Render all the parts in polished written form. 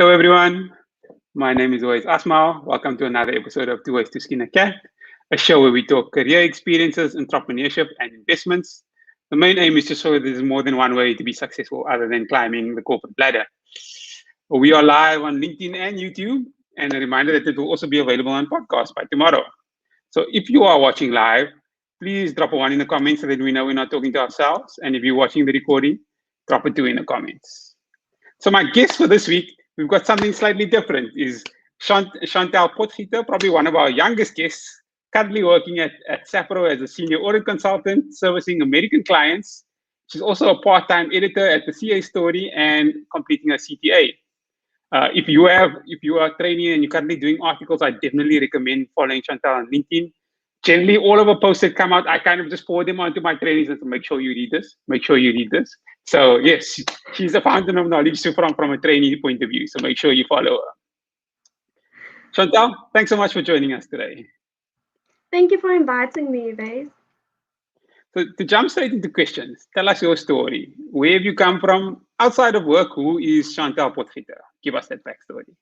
Hello, everyone. My name is always Asma. Welcome to another episode of Two Ways to Skin a Cat, a show where we talk career experiences, entrepreneurship, and investments. The main aim is to show there's more than one way to be successful other than climbing the corporate ladder. We are live on LinkedIn and YouTube, and a reminder that it will also be available on podcast by tomorrow. So if you are watching live, please drop a one in the comments so that we know we're not talking to ourselves. And if you're watching the recording, drop a two in the comments. So my guest for this week, we've got something slightly different, is Chantal Potgieter, probably one of our youngest guests, currently working at SAPRO as a Senior Audit Consultant, servicing American clients. She's also a part-time editor at the CA Story and completing a CTA. If you are training and you're currently doing articles, I definitely recommend following Chantal on LinkedIn. Generally, all of her posts that come out, I kind of just forward them onto my trainees and say, make sure you read this. Make sure you read this. So yes, she's a fountain of knowledge from a trainee point of view. So make sure you follow her. Chantal, thanks so much for joining us today. Thank you for inviting me, guys. So to jump straight into questions, tell us your story. Where have you come from? Outside of work, who is Chantal Potgieter? Give us that backstory.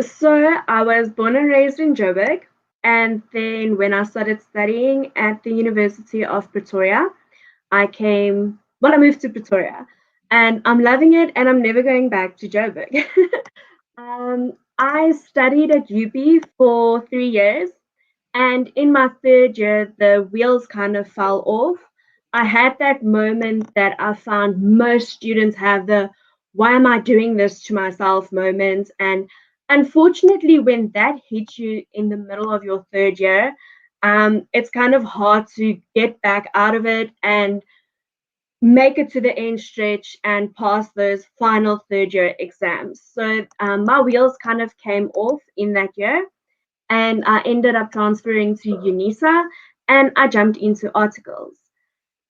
So I was born and raised in Joburg. And then when I started studying at the University of Pretoria, I moved to Pretoria. And I'm loving it, and I'm never going back to Joburg. I studied at UP for 3 years. And in my third year, the wheels kind of fell off. I had that moment that I found most students have, the why am I doing this to myself moment. And unfortunately, when that hits you in the middle of your third year, it's kind of hard to get back out of it and make it to the end stretch and pass those final third year exams. So my wheels kind of came off in that year. And I ended up transferring to UNISA, and I jumped into articles.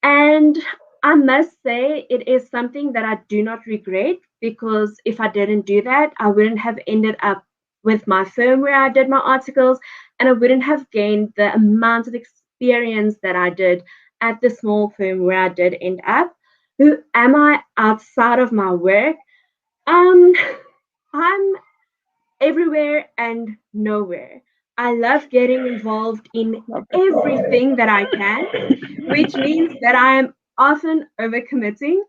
And I must say, it is something that I do not regret, because if I didn't do that, I wouldn't have ended up with my firm where I did my articles, and I wouldn't have gained the amount of experience that I did at the small firm where I did end up. Who am I outside of my work? I'm everywhere and nowhere. I love getting involved in everything that I can, which means that I am often overcommitting.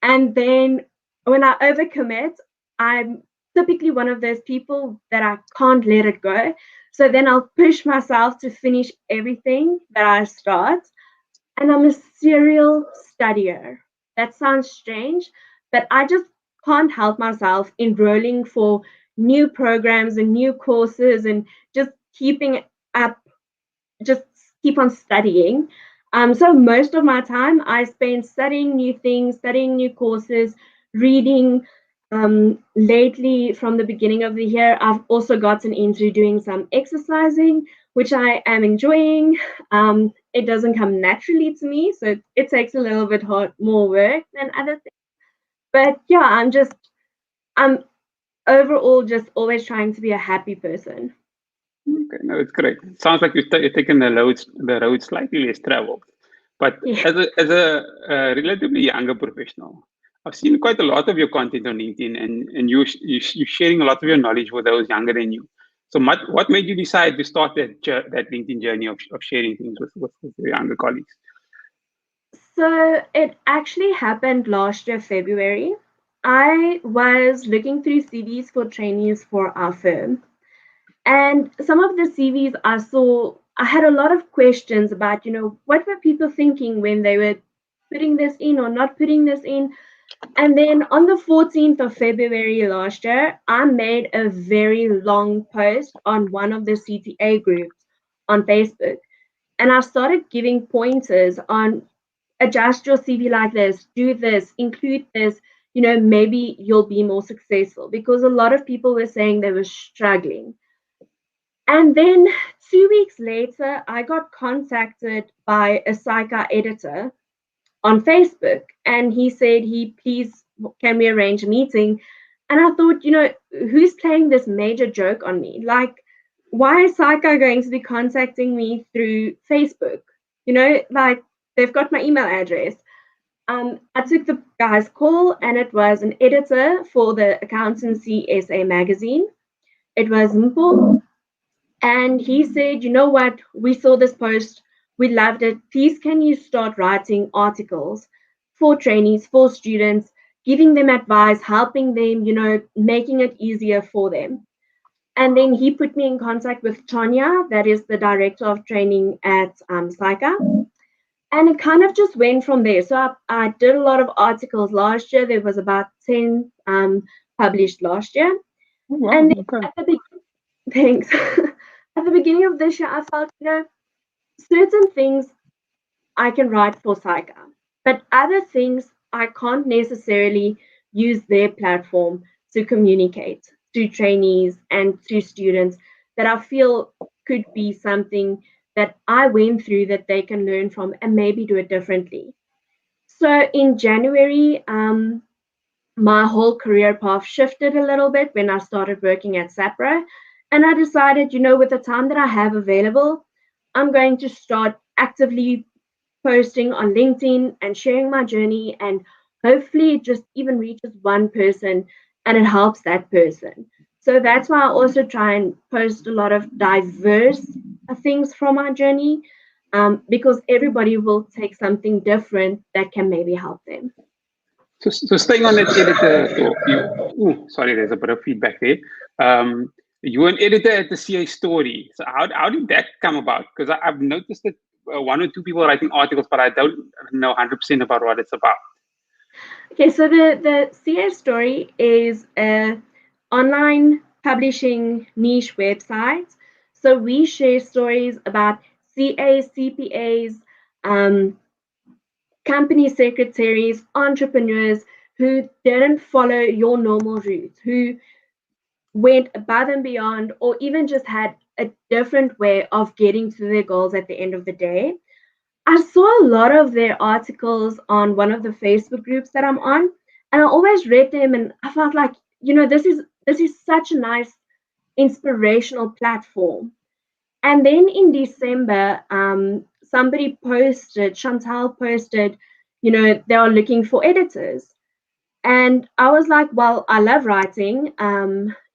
And then when I overcommit, I'm typically one of those people that I can't let it go. So then I'll push myself to finish everything that I start. And I'm a serial studier. That sounds strange, but I just can't help myself enrolling for new programs and new courses and just keeping up, just keep on studying. So most of my time I spend studying new things, studying new courses, reading. Lately, from the beginning of the year, I've also gotten into doing some exercising, which I am enjoying. It doesn't come naturally to me, so it takes a little bit more work than other things. But yeah, I'm overall just always trying to be a happy person. Okay, no, it's correct. Sounds like you've taken the road slightly less traveled. But Yeah. as a relatively younger professional, I've seen quite a lot of your content on LinkedIn, and you're sharing a lot of your knowledge with those younger than you. So what made you decide to start that LinkedIn journey of sharing things with your younger colleagues? So it actually happened last year, February. I was looking through CVs for trainees for our firm. And some of the CVs I saw, I had a lot of questions about, what were people thinking when they were putting this in or not putting this in. And then on the 14th of February last year, I made a very long post on one of the CTA groups on Facebook. And I started giving pointers on adjust your CV like this, do this, include this, maybe you'll be more successful, because a lot of people were saying they were struggling. And then 2 weeks later, I got contacted by a Psycha editor on Facebook, and he said, can we arrange a meeting? And I thought, who's playing this major joke on me? Like, why is Psycha going to be contacting me through Facebook? Like, they've got my email address. I took the guy's call, and it was an editor for the Accountancy SA magazine. It was Mpo, and he said, "You know what? We saw this post. We loved it. Please, can you start writing articles for trainees, for students, giving them advice, helping them, making it easier for them." And then he put me in contact with Tanya, that is the director of training at SAICA. And it kind of just went from there. So I did a lot of articles last year. There was about 10 published last year. Oh, wow, And then okay. at the thanks. At the beginning of this year, I felt, certain things I can write for SAICA, but other things I can't necessarily use their platform to communicate to trainees and to students that I feel could be something that I went through that they can learn from and maybe do it differently. So in January, my whole career path shifted a little bit when I started working at SAPRO. And I decided, with the time that I have available, I'm going to start actively posting on LinkedIn and sharing my journey. And hopefully, it just even reaches one person and it helps that person. So that's why I also try and post a lot of diverse things from my journey, because everybody will take something different that can maybe help them. So staying on that editor talk, sorry, there's a bit of feedback there. You were an editor at the CA Story. So how did that come about? Because I've noticed that one or two people are writing articles, but I don't know 100% about what it's about. Okay, so the CA Story is a online publishing niche website. So we share stories about CAs, CPAs, um, company secretaries, entrepreneurs who didn't follow your normal route, who went above and beyond, or even just had a different way of getting to their goals at the end of the day. I saw a lot of their articles on one of the Facebook groups that I'm on, and I always read them, and I felt like, this is such a nice inspirational platform. And then in December, somebody posted, Chantal posted, they are looking for editors. And I was like, well, I love writing,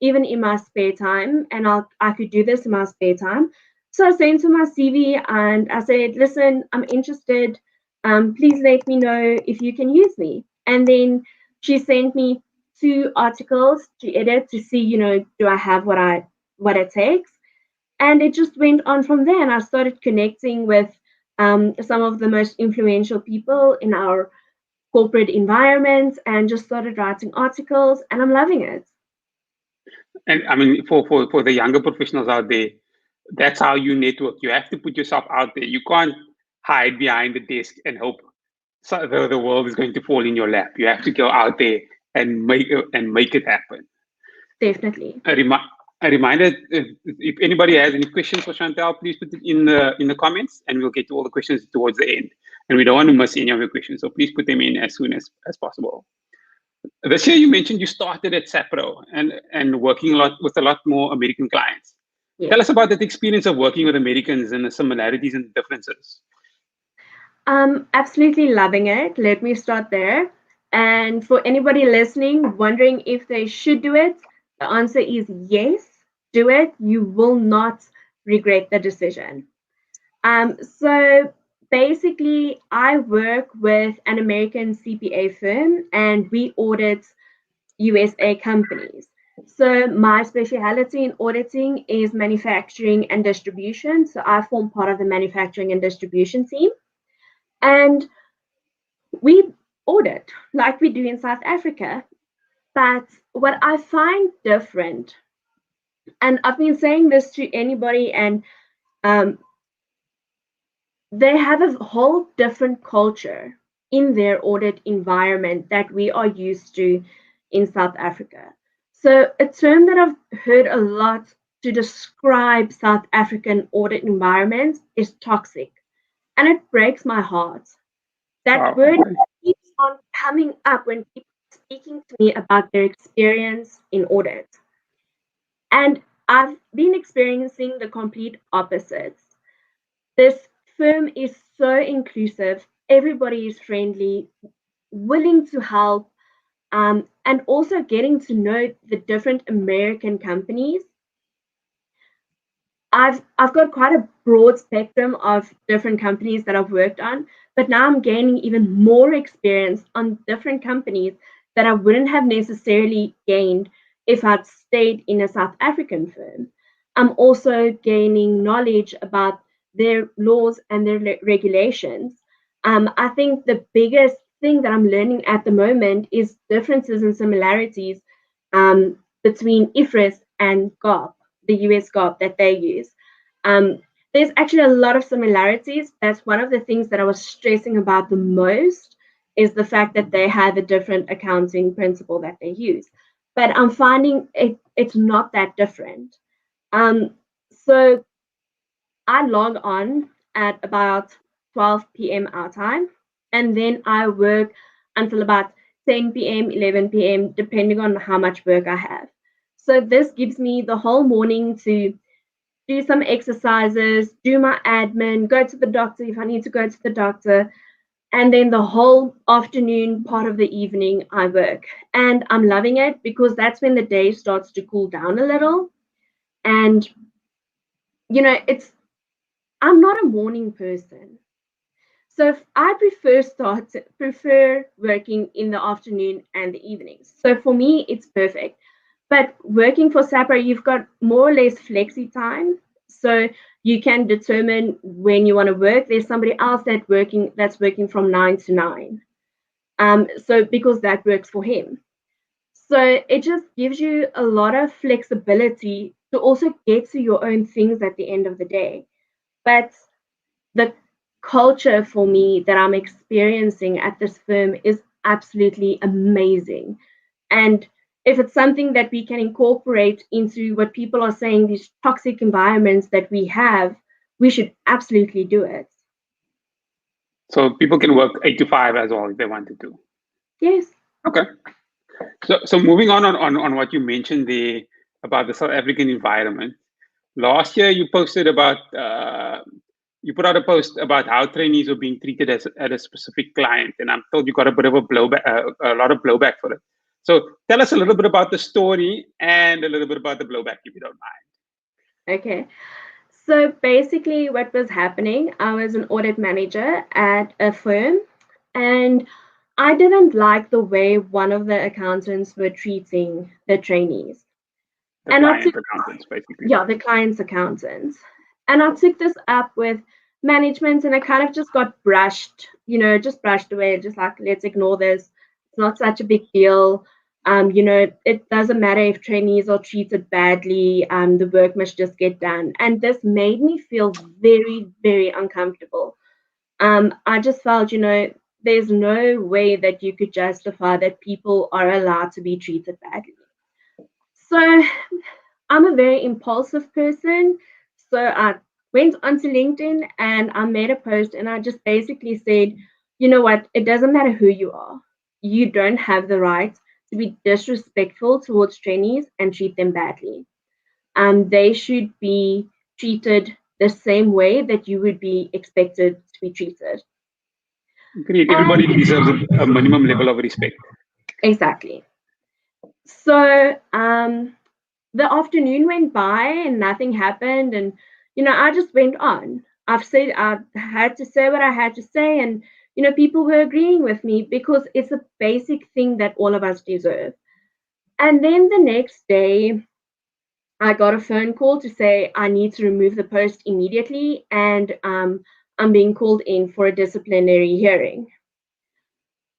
even in my spare time, and I could do this in my spare time. So I sent her my CV and I said, listen, I'm interested. Please let me know if you can use me. And then she sent me 2 articles to edit to see, do I have what it takes. And it just went on from there. And I started connecting with some of the most influential people in our corporate environment and just started writing articles, and I'm loving it. And I mean, for the younger professionals out there, that's how you network. You have to put yourself out there. You can't hide behind the desk and hope the world is going to fall in your lap. You have to go out there and make it happen. Definitely. A reminder: if anybody has any questions for Chantal, please put it in the comments, and we'll get to all the questions towards the end. And we don't want to miss any of your questions, so please put them in as soon as possible. This year, you mentioned you started at SAPRO and working with a lot more American clients. Tell Yes. us about that experience of working with Americans and the similarities and differences. Absolutely loving it. Let me start there. And for anybody listening, wondering if they should do it, the answer is yes, do it. You will not regret the decision. So basically, I work with an American CPA firm and we audit USA companies. So my specialty in auditing is manufacturing and distribution. So I form part of the manufacturing and distribution team. And we audit like we do in South Africa. But what I find different, and I've been saying this to anybody, and um, they have a whole different culture in their audit environment that we are used to in South Africa. So, a term that I've heard a lot to describe South African audit environment is toxic, and it breaks my heart. That Wow. word Okay. keeps on coming up when people are speaking to me about their experience in audit. And I've been experiencing the complete opposite. This firm is so inclusive. Everybody is friendly. willing to help, and also getting to know the different American companies. I've got quite a broad spectrum of different companies that I've worked on, but now I'm gaining even more experience on different companies that I wouldn't have necessarily gained if I'd stayed in a South African firm. I'm also gaining knowledge about their laws and their regulations. I think the biggest thing that I'm learning at the moment is differences and similarities between IFRS and GARP, the US GARP that they use. There's actually a lot of similarities. That's one of the things that I was stressing about the most, is the fact that they have a different accounting principle that they use. But I'm finding it's not that different. So I log on at about 12 p.m. our time, and then I work until about 10 p.m., 11 p.m., depending on how much work I have. So this gives me the whole morning to do some exercises, do my admin, go to the doctor if I need to go to the doctor, and then the whole afternoon part of the evening I work. And I'm loving it because that's when the day starts to cool down a little. And it's I'm not a morning person. So I prefer working in the afternoon and the evenings. So for me, it's perfect. But working for SAPRO, you've got more or less flexi time. So you can determine when you want to work. There's somebody else that's working from 9 to 9. So because that works for him. So it just gives you a lot of flexibility to also get to your own things at the end of the day. But the culture for me that I'm experiencing at this firm is absolutely amazing. And if it's something that we can incorporate into what people are saying, these toxic environments that we have, we should absolutely do it. So people can work 8 to 5 as well if they wanted to. Yes. Okay. So moving on what you mentioned there about the South African environment. Last year you posted about you put out a post about how trainees were being treated at a specific client, and I'm told you got a bit of a lot of blowback for it. So tell us a little bit about the story and a little bit about the blowback, if you don't mind. Okay. So basically, what was happening, I was an audit manager at a firm, and I didn't like the way one of the accountants were treating the trainees. The client accountants, basically. Yeah, the client's accountants. And I took this up with management, and I kind of just got brushed away, just like, let's ignore this. It's not such a big deal. It doesn't matter if trainees are treated badly. The work must just get done. And this made me feel very, very uncomfortable. I just felt, there's no way that you could justify that people are allowed to be treated badly. So I'm a very impulsive person. So I went onto LinkedIn and I made a post, and I just basically said, you know what, it doesn't matter who you are. You don't have the right to be disrespectful towards trainees and treat them badly. They should be treated the same way that you would be expected to be treated. Agreed. Everybody deserves a minimum level of respect. Exactly. So the afternoon went by and nothing happened, and I just went on. I had to say what I had to say, and people were agreeing with me because it's a basic thing that all of us deserve. And then the next day I got a phone call to say I need to remove the post immediately, and I'm being called in for a disciplinary hearing.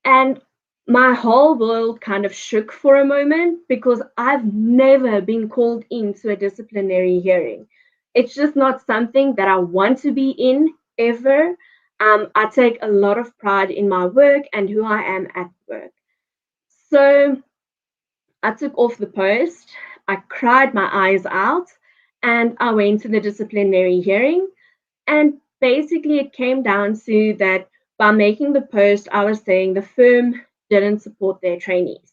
And my whole world kind of shook for a moment because I've never been called into a disciplinary hearing. It's just not something that I want to be in ever. I take a lot of pride in my work and who I am at work. So I took off the post, I cried my eyes out, and I went to the disciplinary hearing. And basically, it came down to that by making the post, I was saying the firm didn't support their trainees.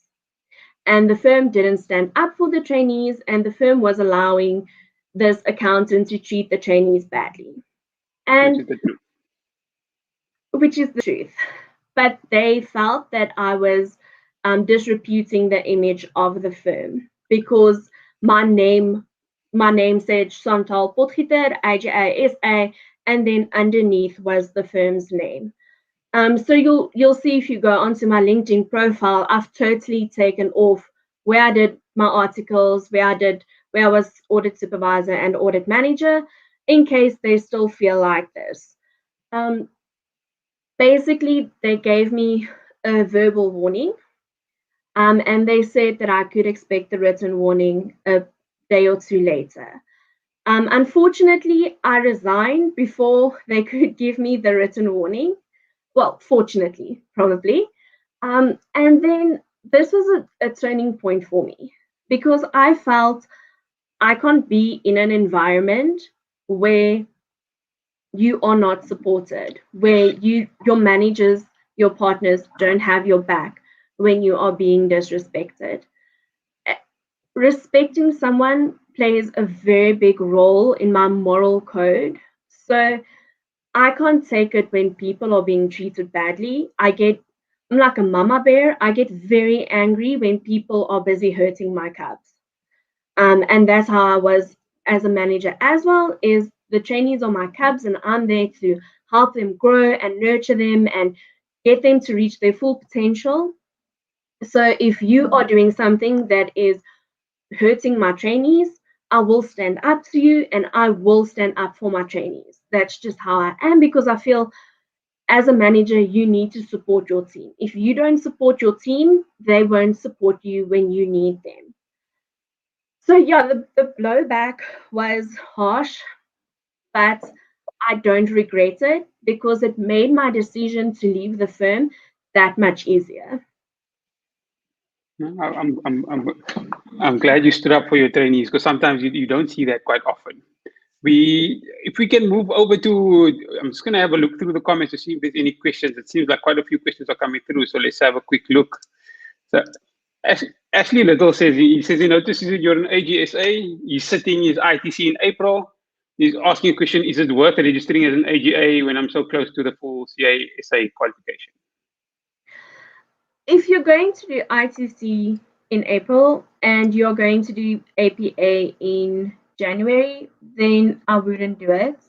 And the firm didn't stand up for the trainees, and the firm was allowing this accountant to treat the trainees badly. And Which is the truth. which is the truth. but they felt that I was disreputing the image of the firm because my name said Chantal Potgieter, AGA SA, and then underneath was the firm's name. So you'll see if you go onto my LinkedIn profile, I've totally taken off where I did my articles, where I was audit supervisor and audit manager, in case they still feel like this. Basically, they gave me a verbal warning, and they said that I could expect the written warning a day or two later. Unfortunately, I resigned before they could give me the written warning. Well, fortunately, probably. And then this was a turning point for me because I felt I can't be in an environment where you are not supported, where your managers, your partners don't have your back when you are being disrespected. Respecting someone plays a very big role in my moral code. So I can't take it when people are being treated badly. I'm like a mama bear. I get very angry when people are busy hurting my cubs. And that's how I was as a manager as well, is the trainees are my cubs and I'm there to help them grow and nurture them and get them to reach their full potential. So if you are doing something that is hurting my trainees, I will stand up to you and I will stand up for my trainees. That's just how I am because I feel as a manager, you need to support your team. If you don't support your team, they won't support you when you need them. So, yeah, the blowback was harsh, but I don't regret it because it made my decision to leave the firm that much easier. I'm glad you stood up for your trainees because sometimes you don't see that quite often. If we can move over to, I'm just going to have a look through the comments to see if there's any questions. It seems like quite a few questions are coming through, so let's have a quick look. So Ashley Little says, he notices that you're an AGSA, he's sitting his ITC in April. He's asking a question, is it worth registering as an AGA when I'm so close to the full CASA qualification? If you're going to do ITC in April and you're going to do APA in January, then I wouldn't do it.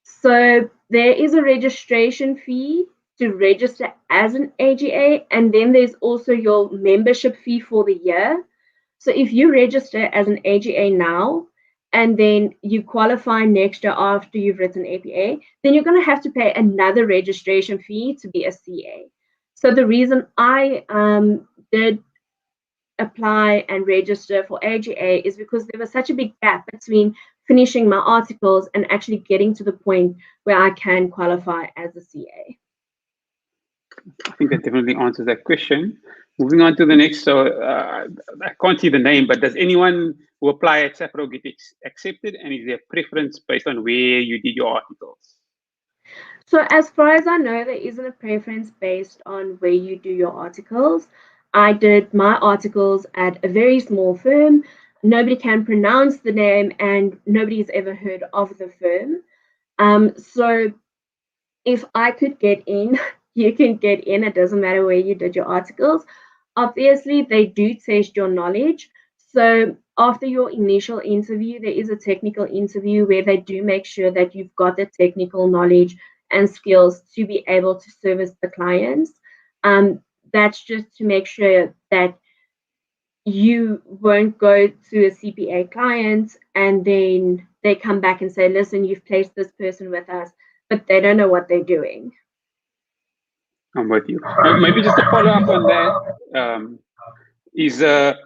So there is a registration fee to register as an AGA, and then there's also your membership fee for the year. So if you register as an AGA now, and then you qualify next year after you've written APA, then you're going to have to pay another registration fee to be a CA. So the reason I did apply and register for AGA is because there was such a big gap between finishing my articles and actually getting to the point where I can qualify as a CA. I think that definitely answers that question. Moving on to the next, so I can't see the name, but does anyone who apply at SAPRO get accepted, and is there a preference based on where you did your articles? So as far as I know, there isn't a preference based on where you do your articles. I did my articles at a very small firm. Nobody can pronounce the name and nobody's ever heard of the firm. So if I could get in, you can get in. It doesn't matter where you did your articles. Obviously, they do test your knowledge. So after your initial interview, there is a technical interview where they do make sure that you've got the technical knowledge and skills to be able to service the clients. That's just to make sure that you won't go to a CPA client and then they come back and say, listen, you've placed this person with us, but they don't know what they're doing. I'm with you. Maybe just to follow up on that,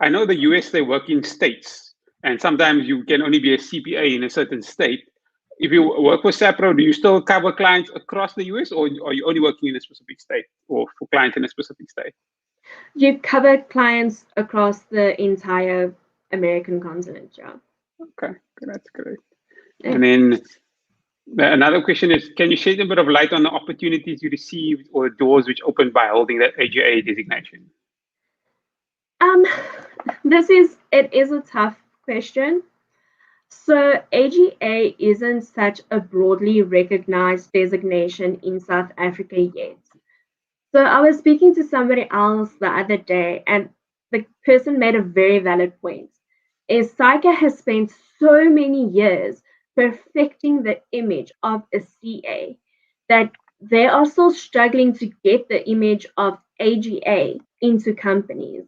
I know the US, they work in states, and sometimes you can only be a CPA in a certain state. If you work for SAPRO, do you still cover clients across the US, or are you only working in a specific state or for clients in a specific state? You cover clients across the entire American continent, yeah. Okay, that's great. And then another question is, can you shed a bit of light on the opportunities you received or the doors which opened by holding that AGA designation? It is a tough question. So AGA isn't such a broadly recognized designation in South Africa yet. So I was speaking to somebody else the other day, and the person made a very valid point. Is Saika has spent so many years perfecting the image of a CA that they are still struggling to get the image of AGA into companies.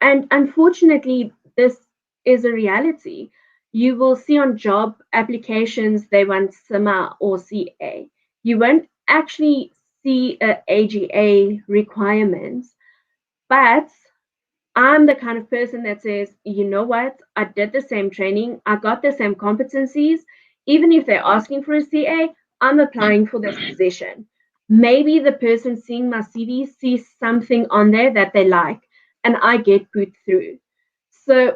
And unfortunately, this is a reality. You will see on job applications they want SIMA or CA. You won't actually see a AGA requirements, but I'm the kind of person that says, you know what, I did the same training, I got the same competencies. Even if they're asking for a CA, I'm applying for this position. Maybe the person seeing my CV sees something on there that they like, and I get put through. So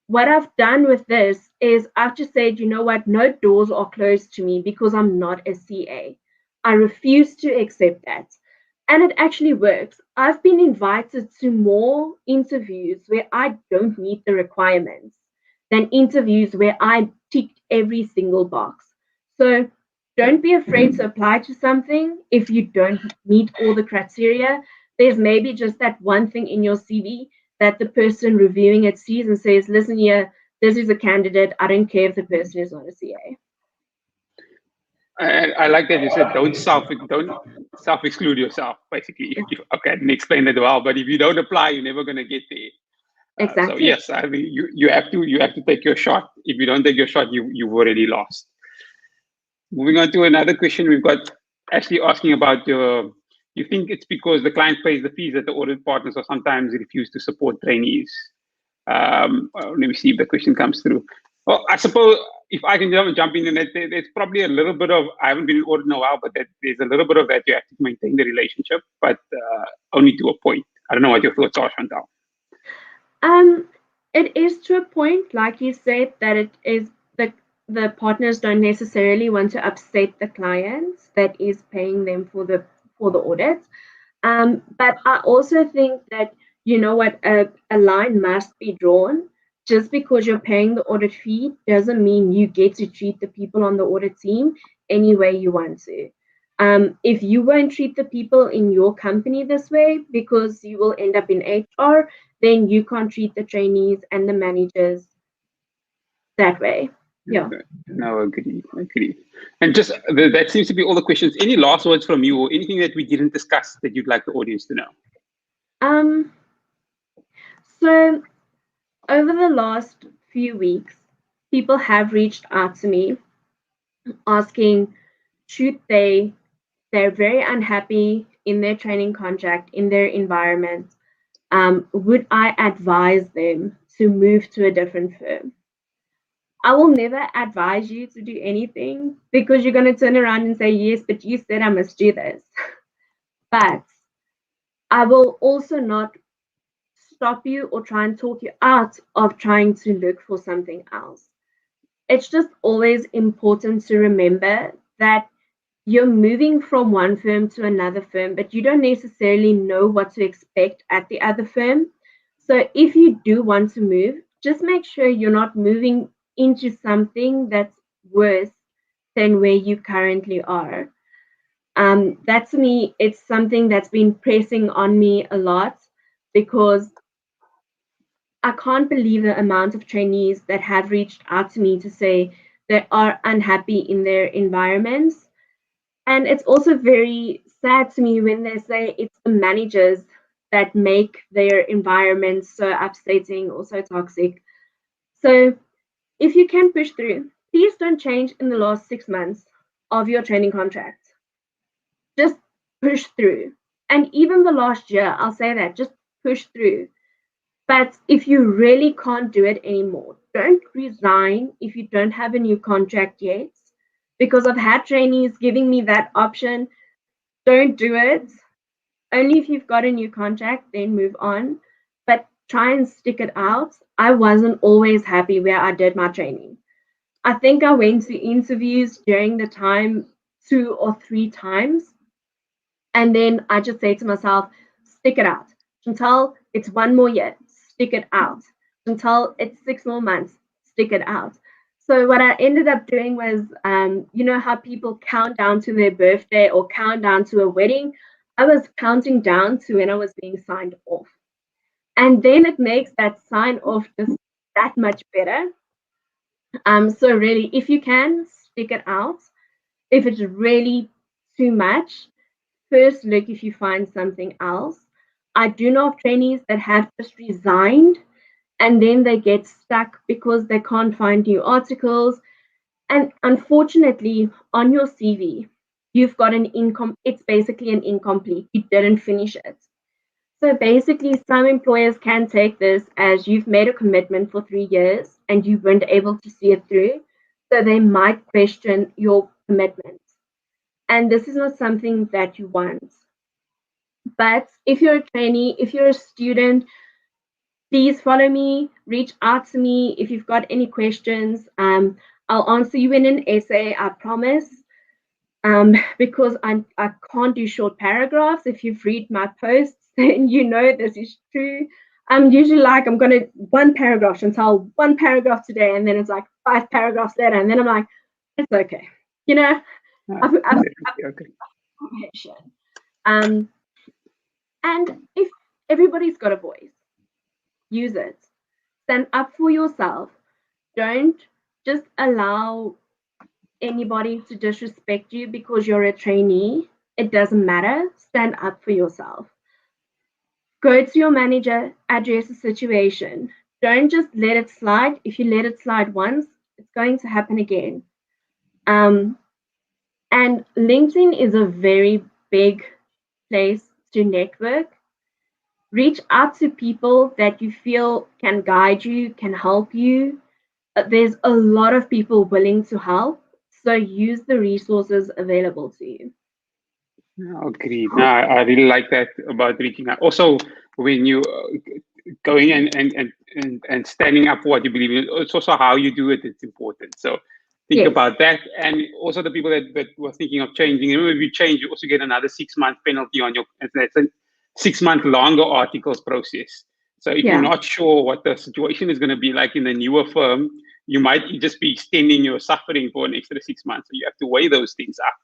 what I've done with this is I've just said, you know what, no doors are closed to me because I'm not a CA. I refuse to accept that. And it actually works. I've been invited to more interviews where I don't meet the requirements than interviews where I ticked every single box. So don't be afraid to apply to something if you don't meet all the criteria. There's maybe just that one thing in your CV that the person reviewing it sees and says, listen here, this is a candidate. I don't care if the person is not a CA. I like that you said don't self exclude yourself. Basically, okay, I didn't explain that well, but if you don't apply, you're never going to get there. So Exactly. yes, I mean you have to take your shot. If you don't take your shot, you've already lost. Moving on to another question, we've got Ashley asking about your. You think it's because the client pays the fees that the audit partners or sometimes refuse to support trainees? Let me see if the question comes through. Well, I suppose if I can jump in, there's probably a little bit of, I haven't been in audit in a while, but there's a little bit of that. You have to maintain the relationship, but only to a point. I don't know what your thoughts are, Chantal. It is to a point, like you said, that it is the partners don't necessarily want to upset the clients that is paying them for the audit. But I also think that, you know what, a line must be drawn. Just because you're paying the audit fee doesn't mean you get to treat the people on the audit team any way you want to. If you won't treat the people in your company this way because you will end up in HR, then you can't treat the trainees and the managers that way. Yeah. No, agree. And just that seems to be all the questions. Any last words from you or anything that we didn't discuss that you'd like the audience to know? So over the last few weeks, people have reached out to me asking, should they're very unhappy in their training contract, in their environment, would I advise them to move to a different firm? I will never advise you to do anything because you're going to turn around and say, yes, but you said I must do this. But I will also not stop you or try and talk you out of trying to look for something else. It's just always important to remember that you're moving from one firm to another firm, but you don't necessarily know what to expect at the other firm. So if you do want to move, just make sure you're not moving into something that's worse than where you currently are. That to me, it's something that's been pressing on me a lot because I can't believe the amount of trainees that have reached out to me to say they are unhappy in their environments. And it's also very sad to me when they say it's the managers that make their environments so upsetting or so toxic. So if you can push through, please don't change in the last 6 months of your training contract. Just push through. And even the last year, I'll say that, just push through. But if you really can't do it anymore, don't resign if you don't have a new contract yet. Because I've had trainees giving me that option. Don't do it. Only if you've got a new contract, then move on. But try and stick it out. I wasn't always happy where I did my training. I think I went to interviews during the time 2 or 3 times. And then I just say to myself, stick it out. Chantal, it's 1 more year. Stick it out. Chantal, it's 6 more months. Stick it out. So what I ended up doing was, you know how people count down to their birthday or count down to a wedding? I was counting down to when I was being signed off. And then it makes that sign off just that much better. So really, if you can stick it out, if it's really too much, first look if you find something else. I do know of trainees that have just resigned and then they get stuck because they can't find new articles. And unfortunately, on your CV, you've got it's basically an incomplete. You didn't finish it. So basically, some employers can take this as you've made a commitment for 3 years and you weren't able to see it through. So they might question your commitment. And this is not something that you want. But if you're a trainee, if you're a student, please follow me, reach out to me if you've got any questions. I'll answer you in an essay, I promise. Because I can't do short paragraphs. If you've read my posts, then you know this is true. I'm usually like, I'm going to one paragraph, Chantal, one paragraph today, and then it's like 5 paragraphs later, and then I'm like, it's okay. You know, I've Okay. comprehension. And if everybody's got a voice, use it. Stand up for yourself. Don't just allow anybody to disrespect you because you're a trainee. It doesn't matter. Stand up for yourself. Go to your manager, address the situation. Don't just let it slide. If you let it slide once, it's going to happen again. And LinkedIn is a very big place to network. Reach out to people that you feel can guide you, can help you. There's a lot of people willing to help. So use the resources available to you. Agreed. No, I really like that about reaching out. Also, when you going and standing up for what you believe in, it's also how you do it. It's important. So think Yes. about that. And also the people that were thinking of changing. Remember, if you change, you also get another 6-month penalty on your. It's a 6-month longer articles process. So if you're not sure what the situation is going to be like in the newer firm, you might just be extending your suffering for an extra 6 months. So you have to weigh those things up.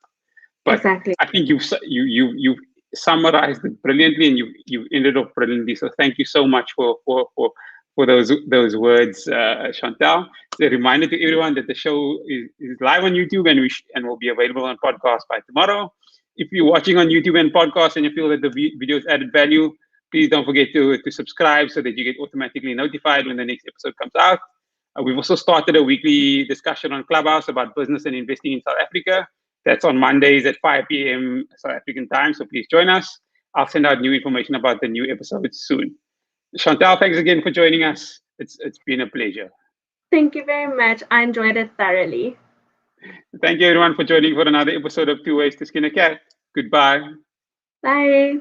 But exactly. I think you've summarized it brilliantly, and you've ended off brilliantly. So thank you so much for those words, Chantal. It's a reminder to everyone that the show is live on YouTube and will be available on podcast by tomorrow. If you're watching on YouTube and podcast and you feel that the videos added value, please don't forget to subscribe so that you get automatically notified when the next episode comes out. We've also started a weekly discussion on Clubhouse about business and investing in South Africa. That's on Mondays at 5 p.m. South African time, so please join us. I'll send out new information about the new episodes soon. Chantal, thanks again for joining us. It's been a pleasure. Thank you very much. I enjoyed it thoroughly. Thank you everyone for joining for another episode of Two Ways to Skin a Cat. Goodbye. Bye.